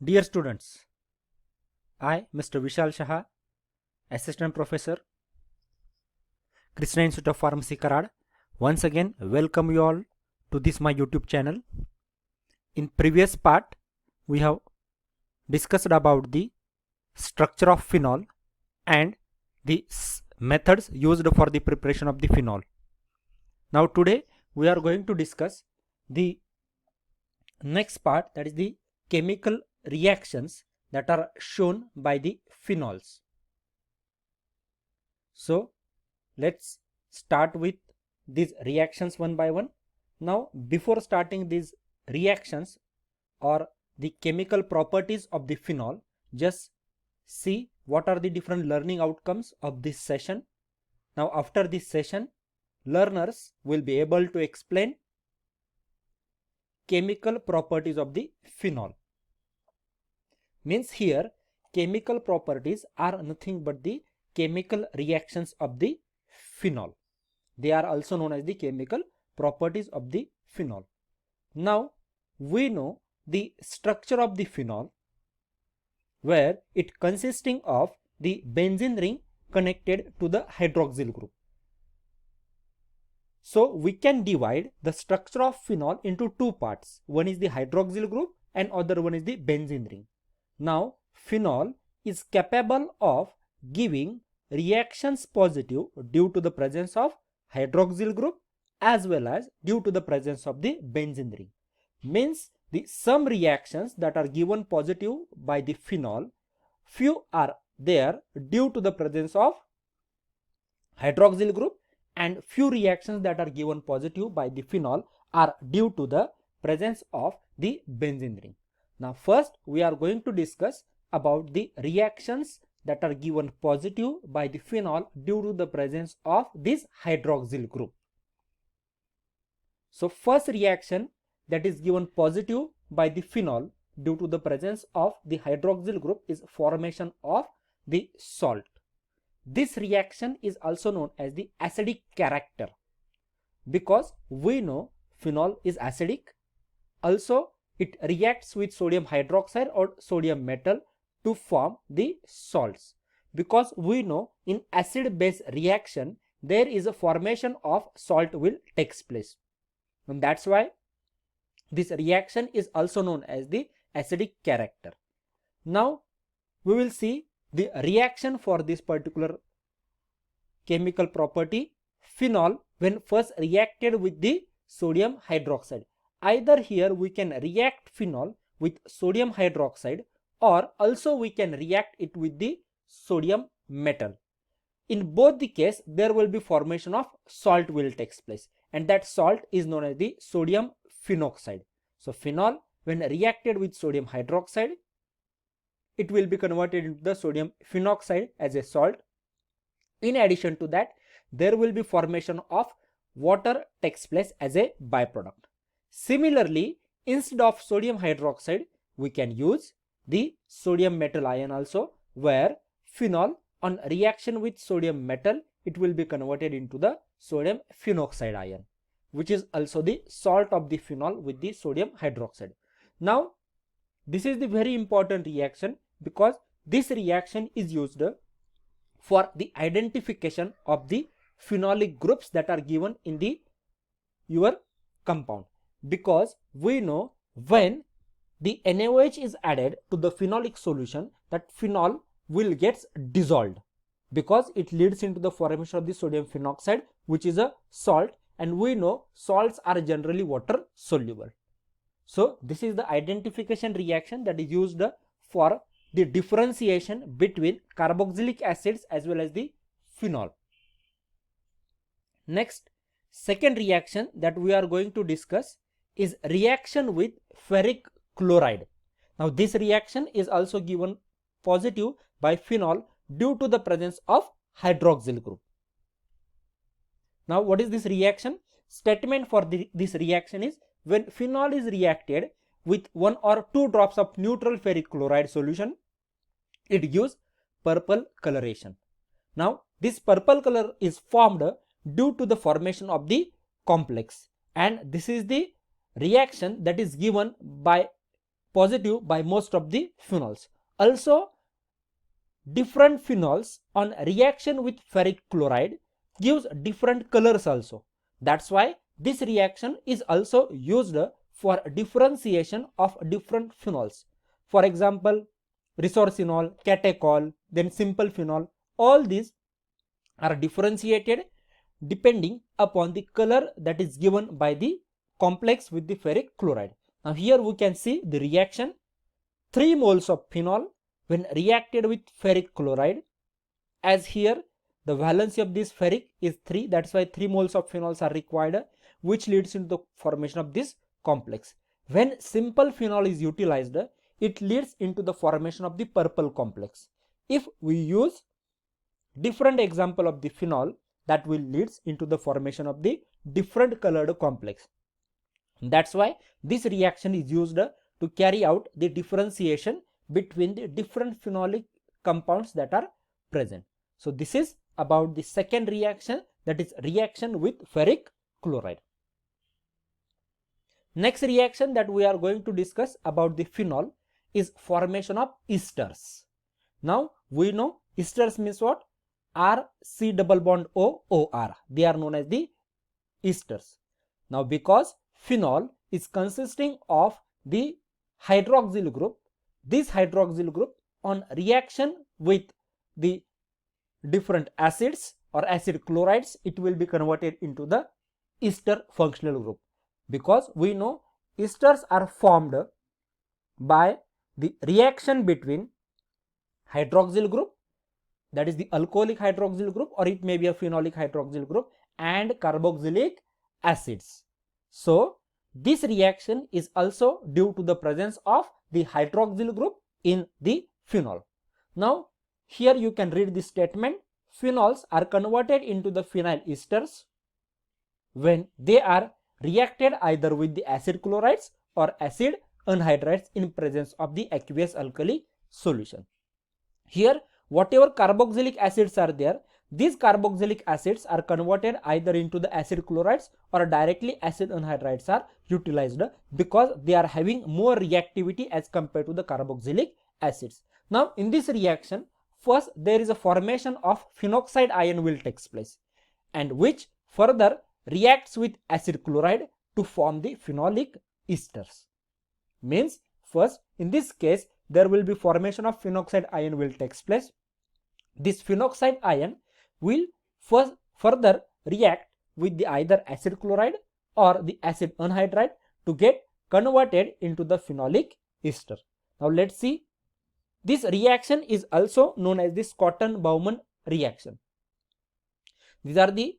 Dear students, I, Mr. Vishal Shah, Assistant Professor, Krishna Institute of Pharmacy, Karad, once again welcome you all to this my YouTube channel. In previous part, we have discussed about the structure of phenol and the methods used for the preparation of the phenol. Now today we are going to discuss the next part, that is the chemical reactions that are shown by the phenols. So let's start with these reactions one by one. Now before starting these reactions or the chemical properties of the phenol, just see what are the different learning outcomes of this session. Now after this session, learners will be able to explain chemical properties of the phenol. Means here chemical properties are nothing but the chemical reactions of the phenol. They are also known as the chemical properties of the phenol. Now we know the structure of the phenol, where it consisting of the benzene ring connected to the hydroxyl group. So we can divide the structure of phenol into two parts. One is the hydroxyl group and other one is the benzene ring. Now phenol is capable of giving reactions positive due to the presence of hydroxyl group as well as due to the presence of the benzene ring. Means some reactions that are given positive by the phenol, few are there due to the presence of hydroxyl group, and few reactions that are given positive by the phenol are due to the presence of the benzene ring. Now first we are going to discuss about the reactions that are given positive by the phenol due to the presence of this hydroxyl group. So first reaction that is given positive by the phenol due to the presence of the hydroxyl group is formation of the salt. This reaction is also known as the acidic character, because we know phenol is acidic. Also it reacts with sodium hydroxide or sodium metal to form the salts, because we know in acid base reaction there is a formation of salt will takes place, and that's why this reaction is also known as the acidic character. Now we will see the reaction for this particular chemical property, phenol, when first reacted with the sodium hydroxide. Either here we can react phenol with sodium hydroxide, or also we can react it with the sodium metal. In both the case there will be formation of salt will takes place, and that salt is known as the sodium phenoxide. So phenol when reacted with sodium hydroxide, it will be converted into the sodium phenoxide as a salt. In addition to that, there will be formation of water takes place as a byproduct. Similarly, instead of sodium hydroxide, we can use the sodium metal ion also, where phenol on reaction with sodium metal, it will be converted into the sodium phenoxide ion, which is also the salt of the phenol with the sodium hydroxide. Now this is the very important reaction, because this reaction is used for the identification of the phenolic groups that are given in the your compound, because we know when the NaOH is added to the phenolic solution, that phenol will get dissolved, because it leads into the formation of the sodium phenoxide, which is a salt, and we know salts are generally water soluble. So this is the identification reaction that is used for the differentiation between carboxylic acids as well as the phenol. Next, second reaction that we are going to discuss is reaction with ferric chloride. Now this reaction is also given positive by phenol due to the presence of hydroxyl group. Now what is this reaction? Statement for this reaction is, when phenol is reacted with 1 or 2 drops of neutral ferric chloride solution, it gives purple coloration. Now this purple color is formed due to the formation of the complex, and this is the reaction that is given by positive by most of the phenols. Also, different phenols on reaction with ferric chloride gives different colors also. That's why this reaction is also used for differentiation of different phenols. For example, resorcinol, catechol, then simple phenol, all these are differentiated depending upon the color that is given by the complex with the ferric chloride. Now here we can see the reaction. 3 moles of phenol when reacted with ferric chloride, as here the valency of this ferric is 3, that's why 3 moles of phenols are required, which leads into the formation of this complex. When simple phenol is utilized, it leads into the formation of the purple complex. If we use different example of the phenol, that will leads into the formation of the different colored complex. That's why this reaction is used to carry out the differentiation between the different phenolic compounds that are present. So this is about the second reaction, that is reaction with ferric chloride. Next reaction that we are going to discuss about the phenol is formation of esters. Now we know esters means what? R C double bond O O R. They are known as the esters. Now because phenol is consisting of the hydroxyl group, this hydroxyl group on reaction with the different acids or acid chlorides, it will be converted into the ester functional group, because we know esters are formed by the reaction between hydroxyl group, that is the alcoholic hydroxyl group, or it may be a phenolic hydroxyl group, and carboxylic acids. So this reaction is also due to the presence of the hydroxyl group in the phenol. Now here you can read this statement: phenols are converted into the phenyl esters when they are reacted either with the acid chlorides or acid anhydrides in presence of the aqueous alkali solution. Here whatever carboxylic acids are there, these carboxylic acids are converted either into the acid chlorides or directly acid anhydrides are utilized, because they are having more reactivity as compared to the carboxylic acids. Now in this reaction, first there is a formation of phenoxide ion will takes place, and which further reacts with acid chloride to form the phenolic esters. Means first in this case there will be formation of phenoxide ion will takes place. This phenoxide ion will further react with the either acid chloride or the acid anhydride to get converted into the phenolic ester. Now let's see, this reaction is also known as the Schotten-Baumann reaction. These are the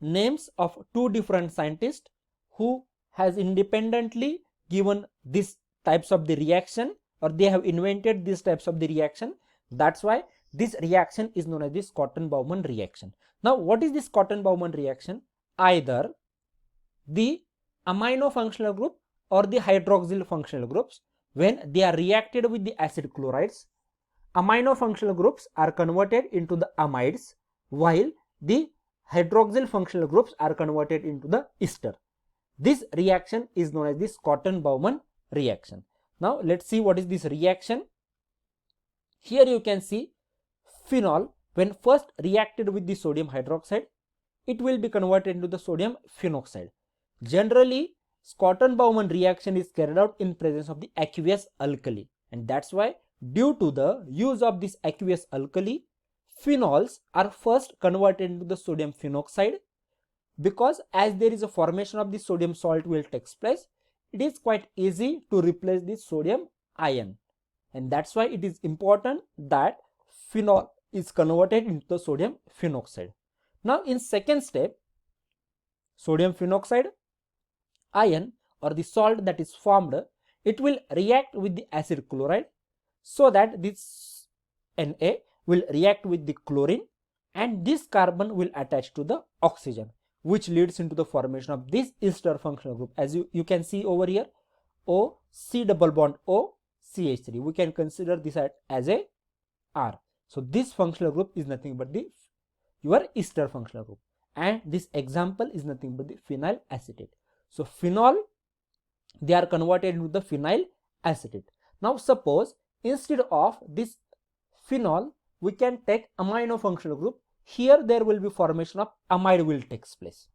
names of two different scientists who has independently given these types of the reaction, or they have invented these types of the reaction. That's why this reaction is known as the Schotten-Baumann reaction. Now what is this Schotten-Baumann reaction? Either the amino functional group or the hydroxyl functional groups, when they are reacted with the acid chlorides, amino functional groups are converted into the amides, while the hydroxyl functional groups are converted into the ester. This reaction is known as the Schotten-Baumann reaction. Now let's see what is this reaction. Here you can see phenol, when first reacted with the sodium hydroxide, it will be converted into the sodium phenoxide. Generally Schotten-Baumann reaction is carried out in presence of the aqueous alkali, and that's why due to the use of this aqueous alkali, phenols are first converted into the sodium phenoxide, because as there is a formation of the sodium salt will take place, it is quite easy to replace the sodium ion, and that's why it is important that phenol is converted into the sodium phenoxide. Now in second step, sodium phenoxide ion or the salt that is formed, it will react with the acid chloride, so that this Na will react with the chlorine, and this carbon will attach to the oxygen, which leads into the formation of this ester functional group. As you can see over here, O C double bond O CH3, we can consider this as a R. So this functional group is nothing but the your ester functional group, and this example is nothing but the phenyl acetate. So phenol, they are converted into the phenyl acetate. Now suppose instead of this phenol we can take amino functional group. Here there will be formation of amide will takes place.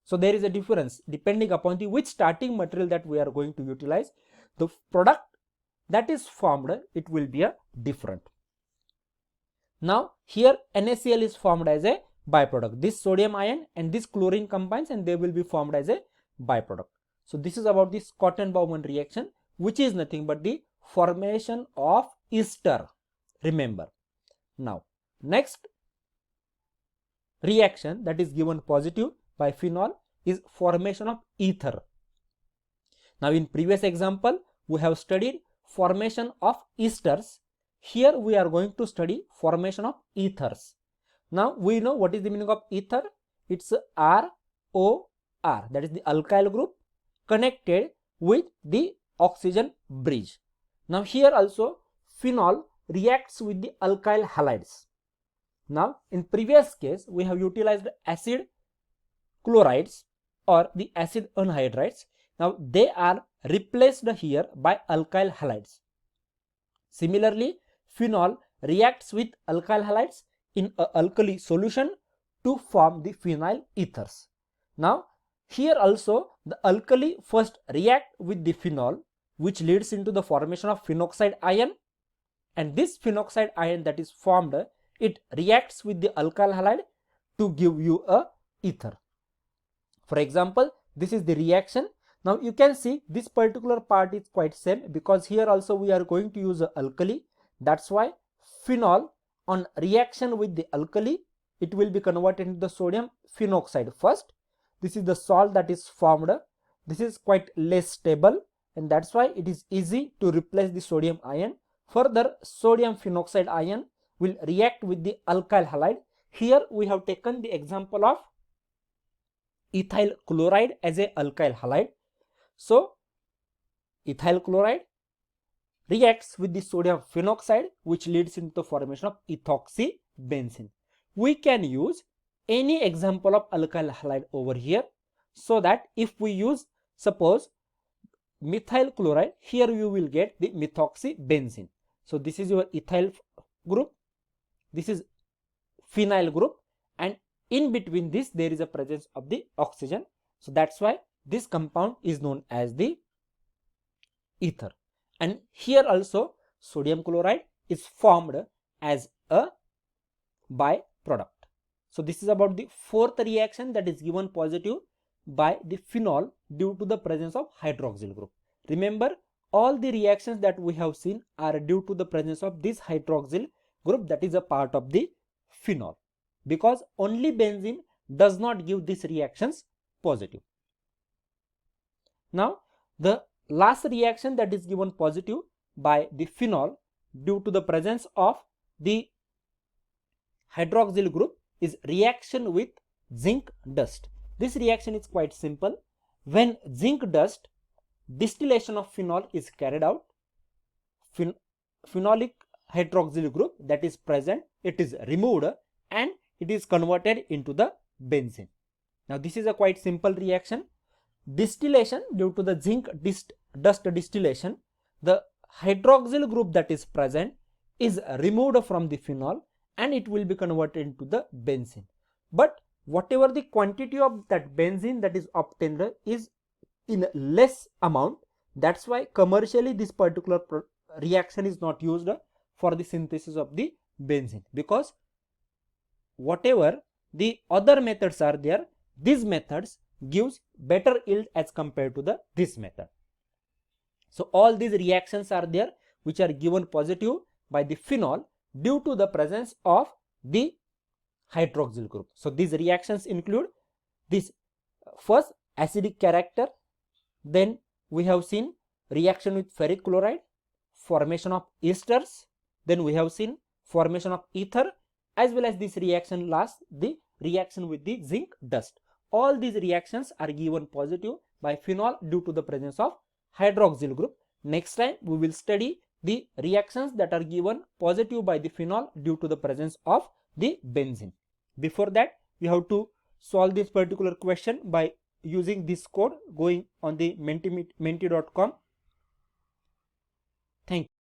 So there is a difference depending upon the which starting material that we are going to utilize. The product that is formed, it will be a different. Now here NaCl is formed as a byproduct. This sodium ion and this chlorine combines and they will be formed as a byproduct. So this is about the Schotten-Baumann reaction, which is nothing but the formation of ester. Remember. Now next reaction that is given positive by phenol is formation of ether. Now in previous example we have studied formation of esters. Here we are going to study formation of ethers. Now we know what is the meaning of ether. It's ROR, that is the alkyl group connected with the oxygen bridge. Now here also phenol reacts with the alkyl halides. Now in previous case we have utilized acid chlorides or the acid anhydrides. Now they are replaced here by alkyl halides. Similarly, phenol reacts with alkyl halides in a alkali solution to form the phenyl ethers. Now here also the alkali first react with the phenol, which leads into the formation of phenoxide ion, and this phenoxide ion that is formed, it reacts with the alkyl halide to give you a ether. For example, this is the reaction. Now you can see this particular part is quite same because here also we are going to use a alkali. That's why phenol on reaction with the alkali, it will be converted into the sodium phenoxide first. This is the salt that is formed. This is quite less stable and that's why it is easy to replace the sodium ion. Further, sodium phenoxide ion will react with the alkyl halide. Here we have taken the example of ethyl chloride as a alkyl halide. So ethyl chloride reacts with the sodium phenoxide, which leads into the formation of ethoxybenzene. We can use any example of alkyl halide over here, so that if we use suppose methyl chloride, here you will get the methoxybenzene. So this is your ethyl group, this is phenyl group, and in between this there is a presence of the oxygen. So that's why this compound is known as the ether. And here also sodium chloride is formed as a byproduct. So this is about the fourth reaction that is given positive by the phenol due to the presence of hydroxyl group. Remember, all the reactions that we have seen are due to the presence of this hydroxyl group that is a part of the phenol, because only benzene does not give these reactions positive. Now the last reaction that is given positive by the phenol due to the presence of the hydroxyl group is reaction with zinc dust. This reaction is quite simple. When zinc dust distillation of phenol is carried out, phenolic hydroxyl group that is present, it is removed and it is converted into the benzene. Now this is a quite simple reaction. Distillation, due to the zinc dust distillation, the hydroxyl group that is present is removed from the phenol and it will be converted into the benzene. But whatever the quantity of that benzene that is obtained is in less amount. That's why commercially this particular reaction is not used for the synthesis of the benzene, because whatever the other methods are there, these methods gives better yield as compared to this method. So all these reactions are there which are given positive by the phenol due to the presence of the hydroxyl group. So these reactions include this first acidic character, then we have seen reaction with ferric chloride, formation of esters, then we have seen formation of ether, as well as this reaction last, the reaction with the zinc dust. All these reactions are given positive by phenol due to the presence of hydroxyl group. Next time we will study the reactions that are given positive by the phenol due to the presence of the benzene. Before that, we have to solve this particular question by using this code going on the menti.com. Thank you.